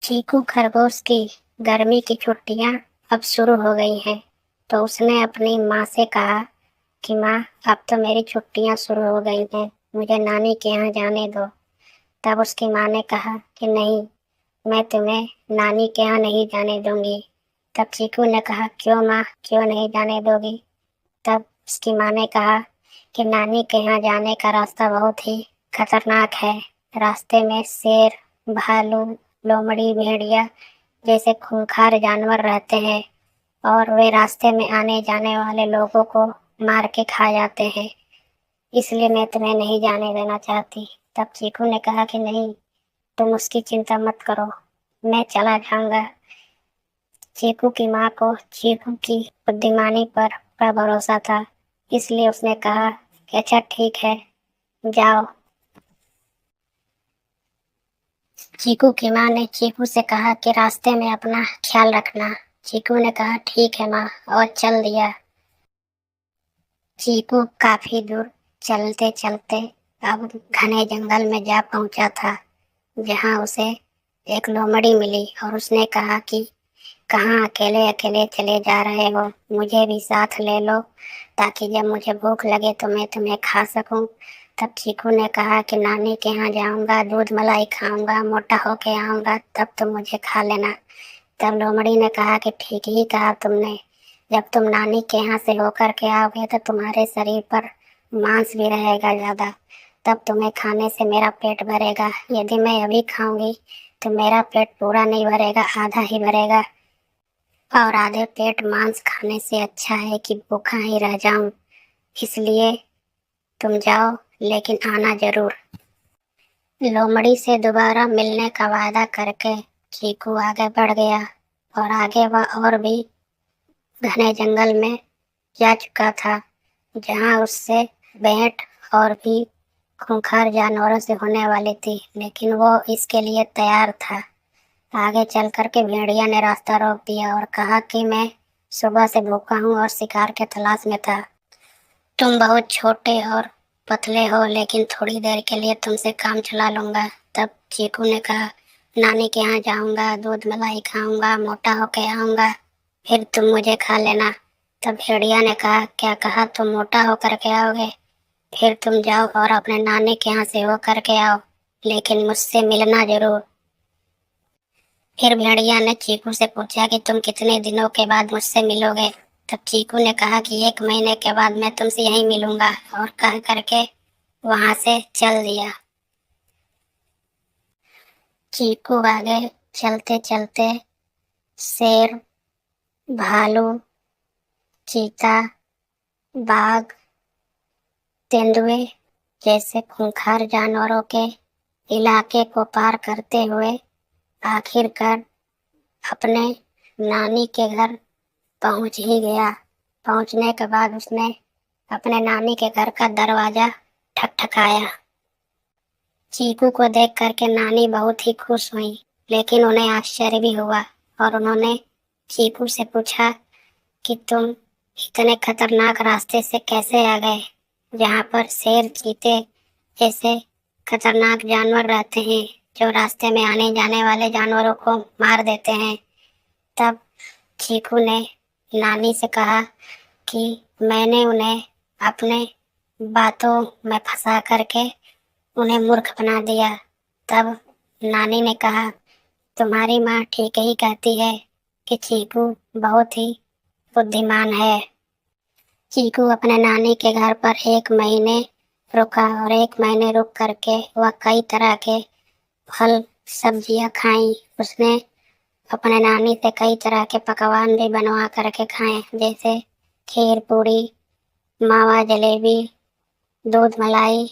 चीकू खरगोश की गर्मी की छुट्टियां अब शुरू हो गई हैं। तो उसने अपनी माँ से कहा कि माँ, अब तो मेरी छुट्टियां शुरू हो गई हैं, मुझे नानी के यहाँ जाने दो। तब उसकी माँ ने कहा कि नहीं, मैं तुम्हें नानी के यहाँ नहीं जाने दूंगी। तब चीकू ने कहा, क्यों माँ, क्यों नहीं जाने दोगी? तब उसकी माँ ने कहा कि नानी के यहाँ जाने का रास्ता बहुत ही खतरनाक है। रास्ते में शेर, भालू, लोमड़ी, भेड़िया जैसे खूंखार जानवर रहते हैं और वे रास्ते में आने जाने वाले लोगों को मार के खा जाते हैं। इसलिए मैं तुम्हें नहीं जाने देना चाहती। तब चीकू ने कहा कि नहीं, तुम उसकी चिंता मत करो, मैं चला जाऊंगा। चीकू की माँ को चीकू की बुद्धिमानी पर पूरा भरोसा था, इसलिए उसने कहा कि अच्छा ठीक है, जाओ। चीकू की माँ ने चीकू से कहा कि रास्ते में अपना ख्याल रखना। चीकू ने कहा ठीक है माँ, और चल दिया। चीकू काफी दूर चलते चलते अब घने जंगल में जा पहुंचा था, जहां उसे एक लोमड़ी मिली और उसने कहा कि कहाँ अकेले अकेले चले जा रहे हो, मुझे भी साथ ले लो ताकि जब मुझे भूख लगे तो मैं तुम्हें खा सकूं। तब चीकू ने कहा कि नानी के यहाँ जाऊंगा, दूध मलाई खाऊंगा, मोटा होके आऊंगा, तब तुम मुझे खा लेना। तब लोमड़ी ने कहा कि ठीक ही कहा तुमने, जब तुम नानी के यहाँ से होकर के आओगे तो तुम्हारे शरीर पर मांस भी रहेगा ज्यादा, तब तुम्हें खाने से मेरा पेट भरेगा। यदि मैं अभी खाऊंगी तो मेरा पेट पूरा नहीं भरेगा, आधा ही भरेगा, और आधे पेट मांस खाने से अच्छा है कि भूखा ही रह जाऊं। इसलिए तुम जाओ, लेकिन आना जरूर। लोमड़ी से दोबारा मिलने का वादा करके चीकू आगे बढ़ गया, और आगे वह और भी घने जंगल में जा चुका था, जहां उससे भेंट और भी खूंखार जानवरों से होने वाली थी, लेकिन वो इसके लिए तैयार था। आगे चल कर के भेड़िया ने रास्ता रोक दिया और कहा कि मैं सुबह से भूखा हूँ और शिकार के तलाश में था। तुम बहुत छोटे और पतले हो, लेकिन थोड़ी देर के लिए तुमसे काम चला लूंगा। तब चीकू ने कहा, नानी के यहाँ जाऊंगा, दूध मलाई खाऊंगा, मोटा होके आऊंगा, फिर तुम मुझे खा लेना। तब भेड़िया ने कहा, क्या कहा, तुम मोटा होकर के आओगे? फिर तुम जाओ और अपने नानी के यहाँ से होकर के आओ, लेकिन मुझसे मिलना जरूर। फिर भेड़िया ने चीकू से पूछा कि तुम कितने दिनों के बाद मुझसे मिलोगे? तब चीकू ने कहा कि 1 महीने के बाद मैं तुमसे यहीं मिलूंगा, और कह करके वहां से चल दिया। चीकू आगे चलते चलते शेर, भालू, चीता, बाघ, तेंदुए जैसे खूंखार जानवरों के इलाके को पार करते हुए आखिरकार अपने नानी के घर पहुंच ही गया। पहुंचने के बाद उसने अपने नानी के घर का दरवाजा ठकठकाया। चीकू को देख करके नानी बहुत ही खुश हुई, लेकिन उन्हें आश्चर्य भी हुआ, और उन्होंने चीकू से पूछा कि तुम इतने खतरनाक रास्ते से कैसे आ गए, जहाँ पर शेर, चीते जैसे खतरनाक जानवर रहते हैं जो रास्ते में आने जाने वाले जानवरों को मार देते हैं। तब चीकू ने नानी से कहा कि मैंने उन्हें अपने बातों में फंसा करके उन्हें मूर्ख बना दिया। तब नानी ने कहा, तुम्हारी माँ ठीक ही कहती है कि चीकू बहुत ही बुद्धिमान है। चीकू अपने नानी के घर पर 1 महीने रुका, और 1 महीने रुक करके वह कई तरह के फल, सब्जियां खाई। उसने अपने नानी से कई तरह के पकवान भी बनवा करके खाए, जैसे खीर पूड़ी, मावा जलेबी, दूध मलाई,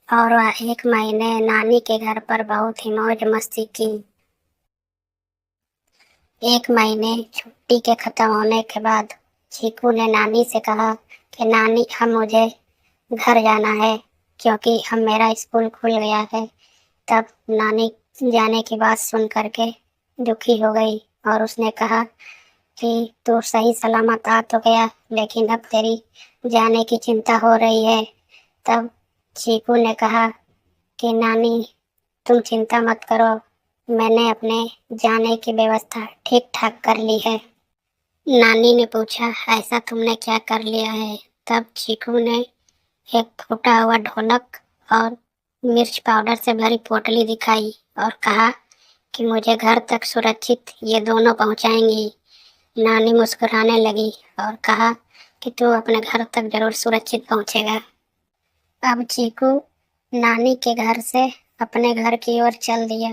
और वह 1 महीने नानी के घर पर बहुत ही मौज मस्ती की। 1 महीने छुट्टी के खत्म होने के बाद चीकू ने नानी से कहा कि नानी, अब मुझे घर जाना है, क्योंकि अब मेरा स्कूल खुल गया है। तब नानी जाने की बात सुन करके दुखी हो गई, और उसने कहा कि तू सही सलामत आ तो गया, लेकिन अब तेरी जाने की चिंता हो रही है। तब चीकू ने कहा कि नानी, तुम चिंता मत करो, میں نے اپنے جانے کی व्यवस्था ठीक ठाक कर ली है। नानी ने पूछा, ऐसा तुमने क्या कर लिया है? तब चीकू ने एक फूटा हुआ ढोलक और मिर्च पाउडर से भरी पोटली दिखाई और कहा कि मुझे घर तक सुरक्षित ये दोनों पहुंचाएंगी। नानी मुस्कुराने लगी और कहा कि तू अपने घर तक जरूर सुरक्षित पहुंचेगा। अब चीकू नानी के घर से अपने घर की ओर चल दिया।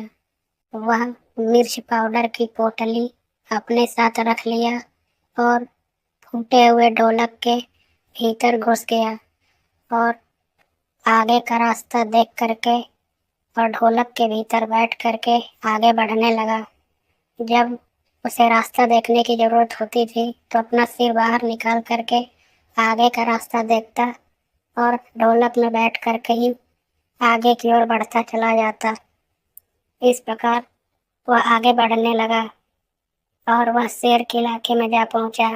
वह मिर्च पाउडर की पोटली अपने साथ रख लिया और फूटे हुए ढोलक के भीतर घुस गया और आगे का रास्ता देख करके और ढोलक के भीतर बैठ करके आगे बढ़ने लगा। जब उसे रास्ता देखने की जरूरत होती थी तो अपना सिर बाहर निकाल करके आगे का रास्ता देखता और ढोलक में बैठ करके ही आगे की ओर बढ़ता चला जाता। इस प्रकार वह आगे बढ़ने लगा और वह शेर के इलाके में जा पहुंचा।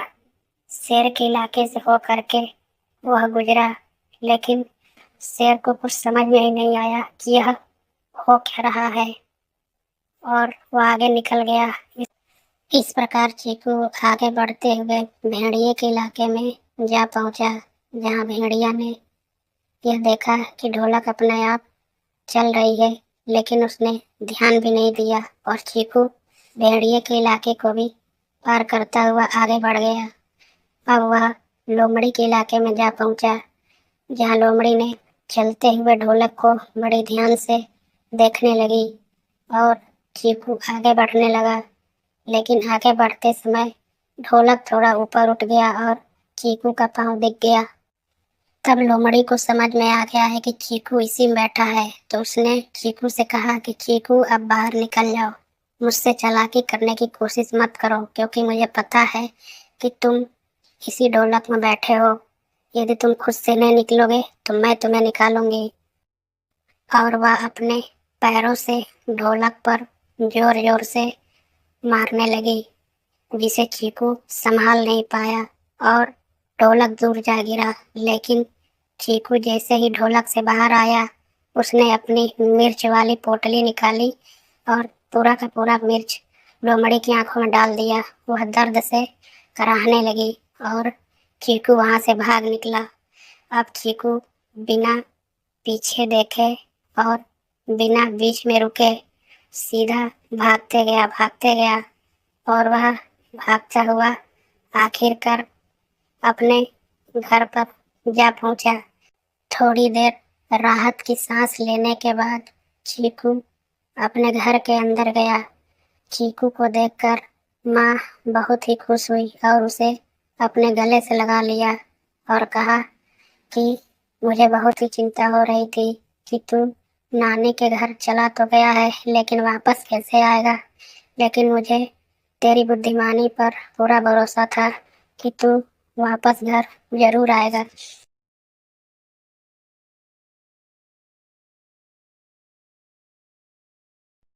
शेर के इलाके से हो करके वह गुजरा, लेकिन शेर को कुछ समझ में ही नहीं आया कि यह हो क्या रहा है और वह आगे निकल गया। इस प्रकार चीकू आगे बढ़ते हुए भेड़िए के इलाके में जा पहुंचा, जहां भेड़िया ने यह देखा कि ढोलक अपने आप चल रही है, लेकिन उसने ध्यान भी नहीं दिया और चीकू भेड़िए के इलाके को भी पार करता हुआ आगे बढ़ गया। अब वह लोमड़ी के इलाके में जा पहुंचा, जहां लोमड़ी ने चलते हुए ढोलक को बड़े ध्यान से देखने लगी और चीकू आगे बढ़ने लगा, लेकिन आगे बढ़ते समय ढोलक थोड़ा ऊपर उठ गया और चीकू का पाँव दिख गया। तब लोमड़ी को समझ में आ गया है कि चीकू इसी में बैठा है, तो उसने चीकू से कहा कि चीकू अब बाहर निकल जाओ, मुझसे चालाकी करने की कोशिश मत करो, क्योंकि मुझे पता है कि तुम इसी ढोलक में बैठे हो। यदि तुम खुद से नहीं निकलोगे तो मैं तुम्हें निकालूंगी। और वह अपने पैरों से ढोलक पर जोर जोर से मारने लगी, जिसे चीकू संभाल नहीं पाया और ढोलक दूर जा गिरा। लेकिन चीकू जैसे ही ढोलक से बाहर आया, उसने अपनी मिर्च वाली पोटली निकाली और पूरा का पूरा मिर्च लोमड़ी की आंखों में डाल दिया। वह दर्द से कराहने लगी और चीकू वहां से भाग निकला। अब चीकू बिना पीछे देखे और बिना बीच में रुके सीधा भागते गया और वह भागता हुआ आखिरकार अपने घर पर जा पहुंचा। थोड़ी देर राहत की सांस लेने के बाद चीकू अपने घर के अंदर गया। चीकू को देखकर माँ बहुत ही खुश हुई और उसे अपने गले से लगा लिया और कहा कि मुझे बहुत ही चिंता हो रही थी कि तू नानी के घर चला तो गया है, लेकिन वापस कैसे आएगा। लेकिन मुझे तेरी बुद्धिमानी पर पूरा भरोसा था कि तू वापस घर जरूर आएगा।